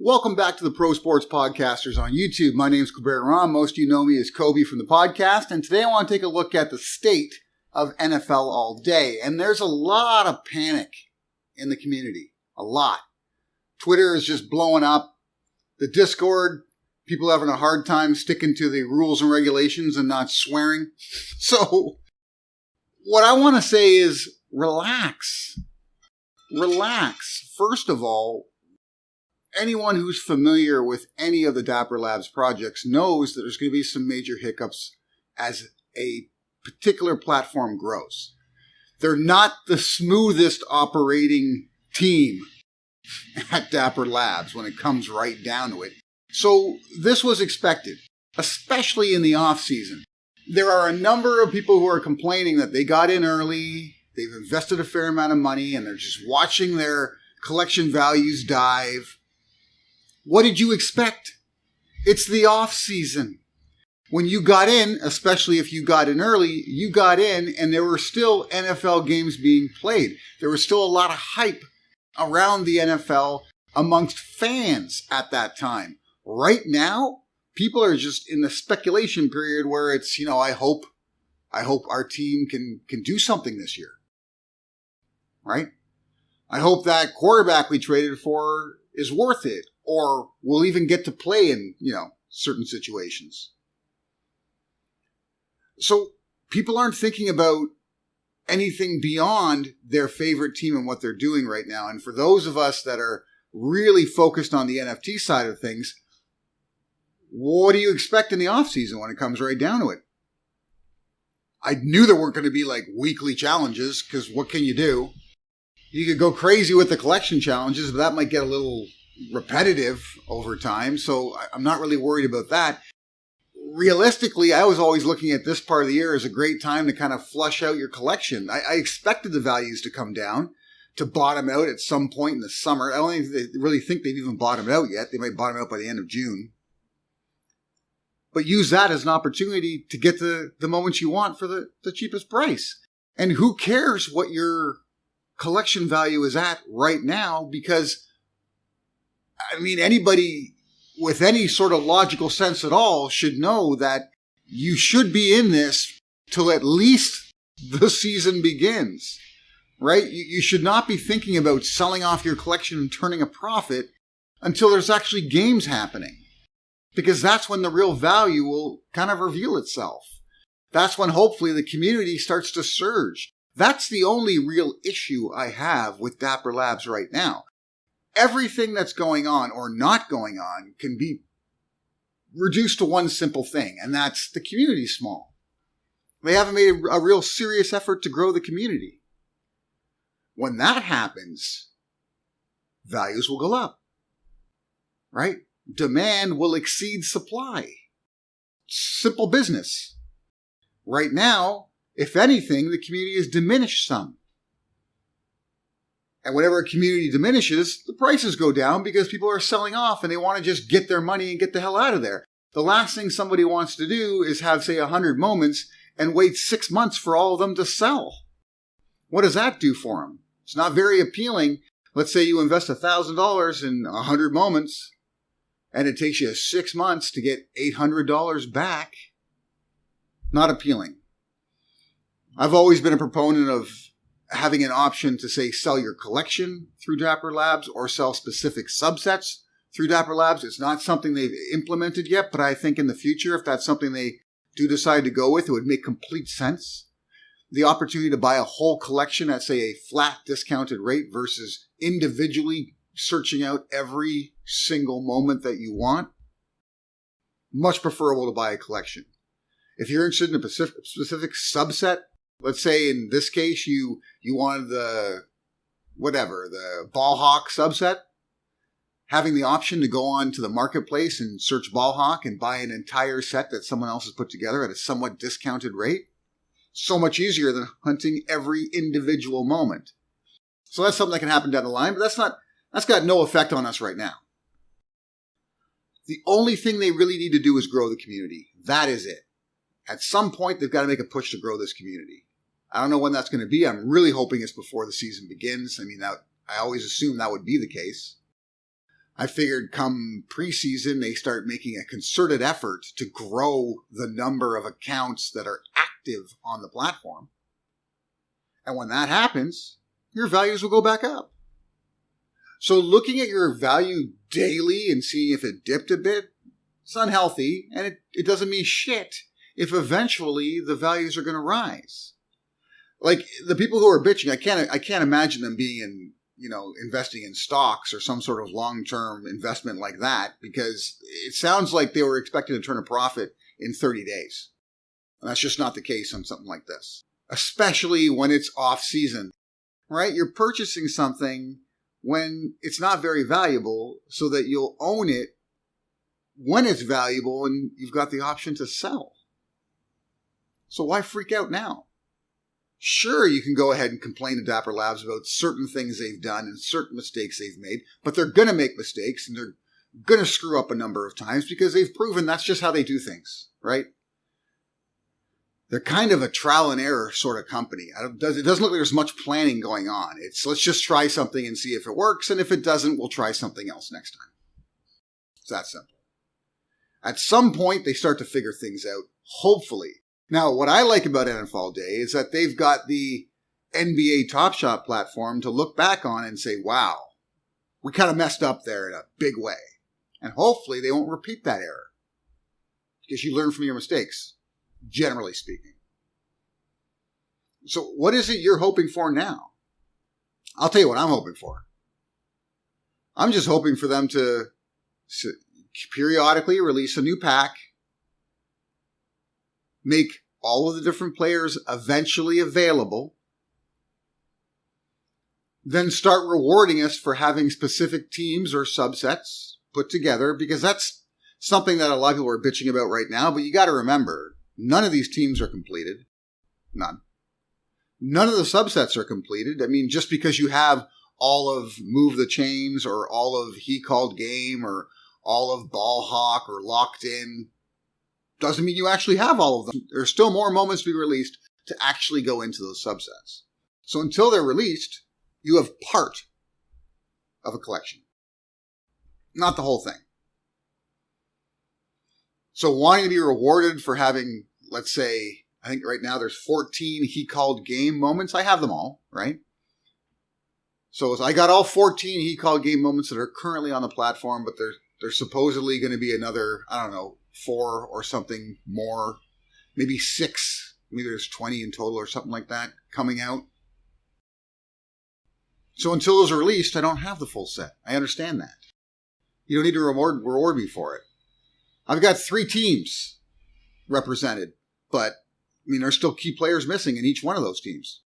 Welcome back to the Pro Sports Podcasters on YouTube. My name is Kubera Ram. Most of you know me as Kobe from the podcast. And today I want to take a look at the state of NFL all day. And there's a lot of panic in the community. A lot. Twitter is just blowing up. The Discord, people having a hard time sticking to the rules and regulations and not swearing. So what I want to say is relax. Relax. First of all, anyone who's familiar with any of the Dapper Labs projects knows that there's going to be some major hiccups as a particular platform grows. They're not the smoothest operating team at Dapper Labs when it comes right down to it. So this was expected, especially in the off season. There are a number of people who are complaining that they got in early, they've invested a fair amount of money, and they're just watching their collection values dive. What did you expect? It's the off season. When you got in, especially if you got in early, you got in and there were still NFL games being played. There was still a lot of hype around the NFL amongst fans at that time. Right now, people are just in the speculation period where it's, I hope our team can do something this year. Right? I hope that quarterback we traded for is worth it. Or we'll even get to play in, certain situations. So people aren't thinking about anything beyond their favorite team and what they're doing right now. And for those of us that are really focused on the NFT side of things, what do you expect in the offseason when it comes right down to it? I knew there weren't going to be like weekly challenges because what can you do? You could go crazy with the collection challenges, but that might get a little repetitive over time, so I'm not really worried about that. Realistically, I was always looking at this part of the year as a great time to kind of flush out your collection. I expected the values to come down, to bottom out at some point in the summer. I don't really think they've even bottomed out yet. They might bottom out by the end of June. But use that as an opportunity to get the moments you want for the cheapest price. And who cares what your collection value is at right now, because anybody with any sort of logical sense at all should know that you should be in this till at least the season begins, right? You should not be thinking about selling off your collection and turning a profit until there's actually games happening, because that's when the real value will kind of reveal itself. That's when hopefully the community starts to surge. That's the only real issue I have with Dapper Labs right now. Everything that's going on or not going on can be reduced to one simple thing, and that's the community's small. They haven't made a real serious effort to grow the community. When that happens, values will go up, right? Demand will exceed supply. Simple business. Right now, if anything, the community has diminished some. And whenever a community diminishes, the prices go down because people are selling off and they want to just get their money and get the hell out of there. The last thing somebody wants to do is have, say, 100 moments and wait 6 months for all of them to sell. What does that do for them? It's not very appealing. Let's say you invest $1,000 in 100 moments and it takes you 6 months to get $800 back. Not appealing. I've always been a proponent of having an option to, say, sell your collection through Dapper Labs or sell specific subsets through Dapper Labs. It's not something they've implemented yet, but I think in the future, if that's something they do decide to go with, it would make complete sense. The opportunity to buy a whole collection at, say, a flat discounted rate versus individually searching out every single moment that you want. Much preferable to buy a collection. If you're interested in a specific subset, let's say in this case, you wanted the ball hawk subset, having the option to go on to the marketplace and search ball hawk and buy an entire set that someone else has put together at a somewhat discounted rate, so much easier than hunting every individual moment. So that's something that can happen down the line, but that's got no effect on us right now. The only thing they really need to do is grow the community. That is it. At some point, they've got to make a push to grow this community. I don't know when that's going to be. I'm really hoping it's before the season begins. I always assumed that would be the case. I figured come preseason, they start making a concerted effort to grow the number of accounts that are active on the platform. And when that happens, your values will go back up. So looking at your value daily and seeing if it dipped a bit, it's unhealthy, and it doesn't mean shit if eventually the values are going to rise. Like the people who are bitching, I can't imagine them being investing in stocks or some sort of long-term investment like that, because it sounds like they were expecting to turn a profit in 30 days. And that's just not the case on something like this, especially when it's off season, right? You're purchasing something when it's not very valuable so that you'll own it when it's valuable and you've got the option to sell. So why freak out now? Sure, you can go ahead and complain to Dapper Labs about certain things they've done and certain mistakes they've made, but they're going to make mistakes and they're going to screw up a number of times because they've proven that's just how they do things, right? They're kind of a trial and error sort of company. It doesn't look like there's much planning going on. It's let's just try something and see if it works, and if it doesn't, we'll try something else next time. It's that simple. At some point, they start to figure things out, hopefully. Now, what I like about NFL Day is that they've got the NBA Top Shot platform to look back on and say, wow, we kind of messed up there in a big way. And hopefully they won't repeat that error because you learn from your mistakes, generally speaking. So what is it you're hoping for now? I'll tell you what I'm hoping for. I'm just hoping for them to periodically release a new pack, make all of the different players eventually available, then start rewarding us for having specific teams or subsets put together, because that's something that a lot of people are bitching about right now. But you got to remember, none of these teams are completed. None. None of the subsets are completed. I mean, just because you have all of Move the Chains or all of He Called Game or all of Ball Hawk or Locked In doesn't mean you actually have all of them. There's still more moments to be released to actually go into those subsets. So until they're released, you have part of a collection, not the whole thing. So wanting to be rewarded for having, let's say, I think right now there's 14 He Called Game moments. I have them all, right? So I got all 14 He Called Game moments that are currently on the platform, but there's supposedly going to be another, 4 or something more, maybe 6, maybe there's 20 in total or something like that coming out. So until those are released, I don't have the full set. I understand that. You don't need to reward me for it. I've got 3 teams represented, but there's still key players missing in each one of those teams.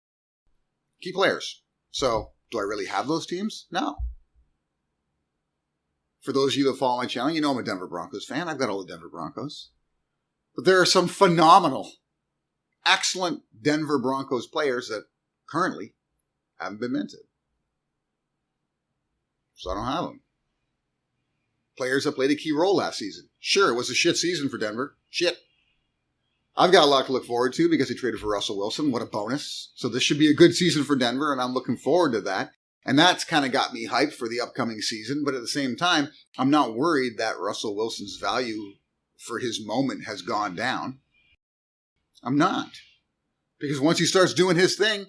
Key players. So do I really have those teams? No. For those of you that follow my channel, you know I'm a Denver Broncos fan. I've got all the Denver Broncos. But there are some phenomenal, excellent Denver Broncos players that currently haven't been minted. So I don't have them. Players that played a key role last season. Sure, it was a shit season for Denver. Shit. I've got a lot to look forward to because they traded for Russell Wilson. What a bonus. So this should be a good season for Denver, and I'm looking forward to that. And that's kind of got me hyped for the upcoming season. But at the same time, I'm not worried that Russell Wilson's value for his moment has gone down. I'm not. Because once he starts doing his thing,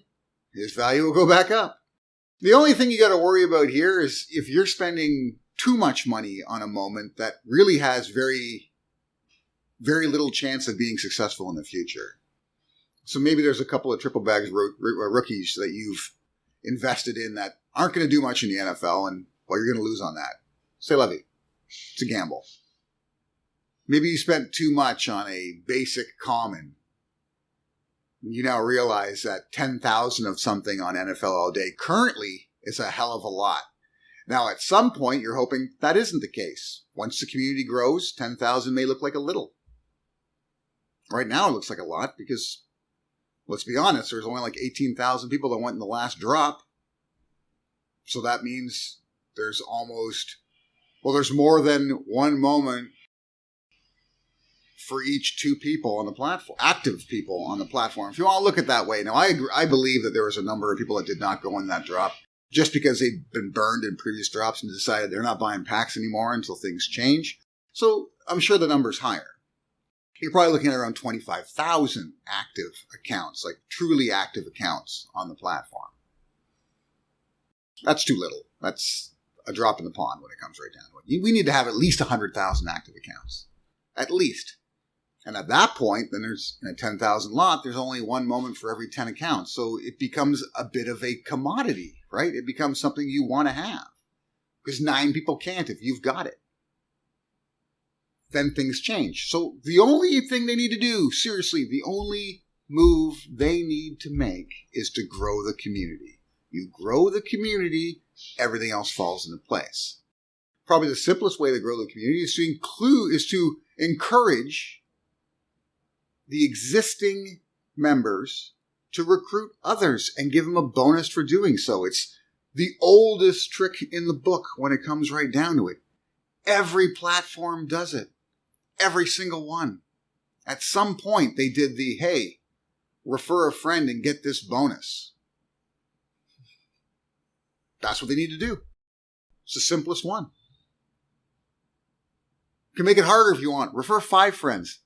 his value will go back up. The only thing you got to worry about here is if you're spending too much money on a moment that really has very, very little chance of being successful in the future. So maybe there's a couple of triple bags rookies that you've invested in that aren't going to do much in the NFL, and you're going to lose on that. C'est la vie. It's a gamble. Maybe you spent too much on a basic common. You now realize that 10,000 of something on NFL All Day currently is a hell of a lot. Now, at some point, you're hoping that isn't the case. Once the community grows, 10,000 may look like a little. Right now, it looks like a lot because, let's be honest, there's only like 18,000 people that went in the last drop. So that means there's more than one moment for each 2 people on the platform, active people on the platform. If you want to look at it that way. Now, I believe that there was a number of people that did not go in that drop just because they've been burned in previous drops and decided they're not buying packs anymore until things change. So I'm sure the number's higher. You're probably looking at around 25,000 active accounts, like truly active accounts on the platform. That's too little. That's a drop in the pond when it comes right down to it. We need to have at least 100,000 active accounts. At least. And at that point, then there's in a 10,000 lot, there's only one moment for every 10 accounts. So it becomes a bit of a commodity, right? It becomes something you want to have. Because 9 people can't if you've got it. Then things change. So the only thing they need to do, seriously, the only move they need to make is to grow the community. You grow the community, everything else falls into place. Probably the simplest way to grow the community is to encourage the existing members to recruit others and give them a bonus for doing so. It's the oldest trick in the book when it comes right down to it. Every platform does it. Every single one. At some point, they did the, hey, refer a friend and get this bonus. That's what they need to do. It's the simplest one. You can make it harder if you want. Refer 5 friends.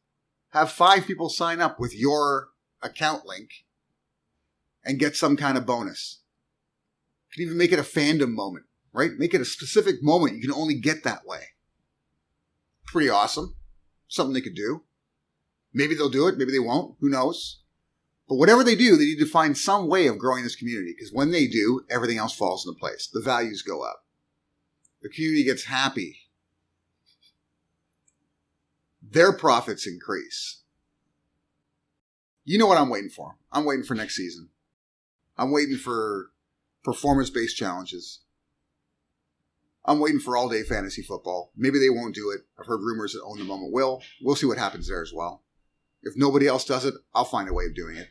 Have 5 people sign up with your account link and get some kind of bonus. You can even make it a fandom moment, right? Make it a specific moment you can only get that way. Pretty awesome. Something they could do. Maybe they'll do it. Maybe they won't. Who knows? But whatever they do, they need to find some way of growing this community, because when they do, everything else falls into place. The values go up. The community gets happy. Their profits increase. You know what I'm waiting for. I'm waiting for next season. I'm waiting for performance-based challenges. I'm waiting for all-day fantasy football. Maybe they won't do it. I've heard rumors that Own the Moment will. We'll see what happens there as well. If nobody else does it, I'll find a way of doing it.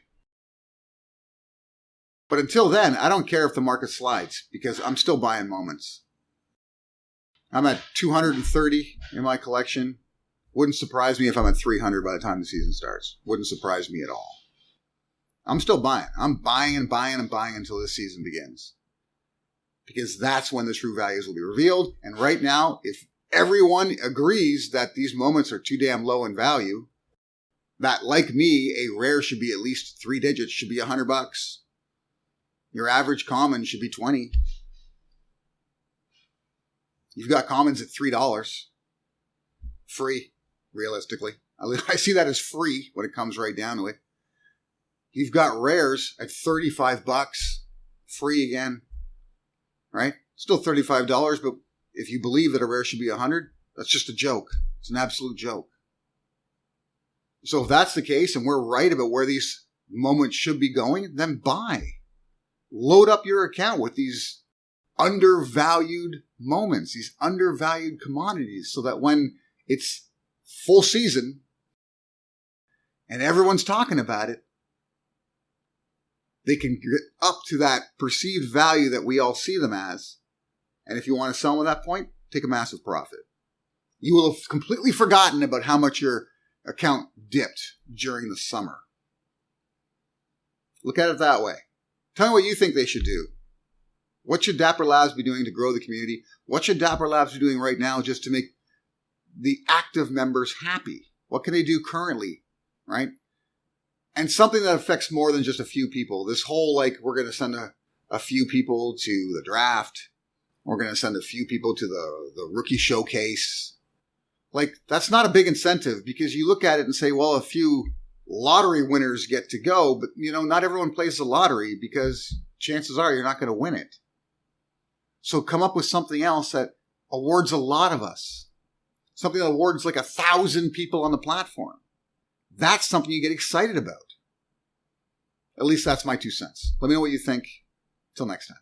But until then, I don't care if the market slides, because I'm still buying moments. I'm at 230 in my collection. Wouldn't surprise me if I'm at 300 by the time the season starts. Wouldn't surprise me at all. I'm still buying. I'm buying and buying and buying until this season begins. Because that's when the true values will be revealed. And right now, if everyone agrees that these moments are too damn low in value, that, like me, a rare should be at least 3 digits, should be $100. Your average common should be 20. You've got commons at $3. Free, realistically. I see that as free when it comes right down to it. You've got rares at $35. Free again. Right? Still $35, but if you believe that a rare should be $100, that's just a joke. It's an absolute joke. So if that's the case, and we're right about where these moments should be going, then buy. Load up your account with these undervalued moments, these undervalued commodities, so that when it's full season and everyone's talking about it, they can get up to that perceived value that we all see them as. And if you want to sell them at that point, take a massive profit. You will have completely forgotten about how much your account dipped during the summer. Look at it that way. Tell me what you think they should do. What should Dapper Labs be doing to grow the community? What should Dapper Labs be doing right now just to make the active members happy? What can they do currently, right? And something that affects more than just a few people. This whole, we're going to send a few people to the draft. We're going to send a few people to the rookie showcase. That's not a big incentive, because you look at it and say, well, a few lottery winners get to go, but, not everyone plays the lottery, because chances are you're not going to win it. So come up with something else that awards a lot of us. Something that awards 1,000 people on the platform. That's something you get excited about. At least that's my 2 cents. Let me know what you think. Till next time.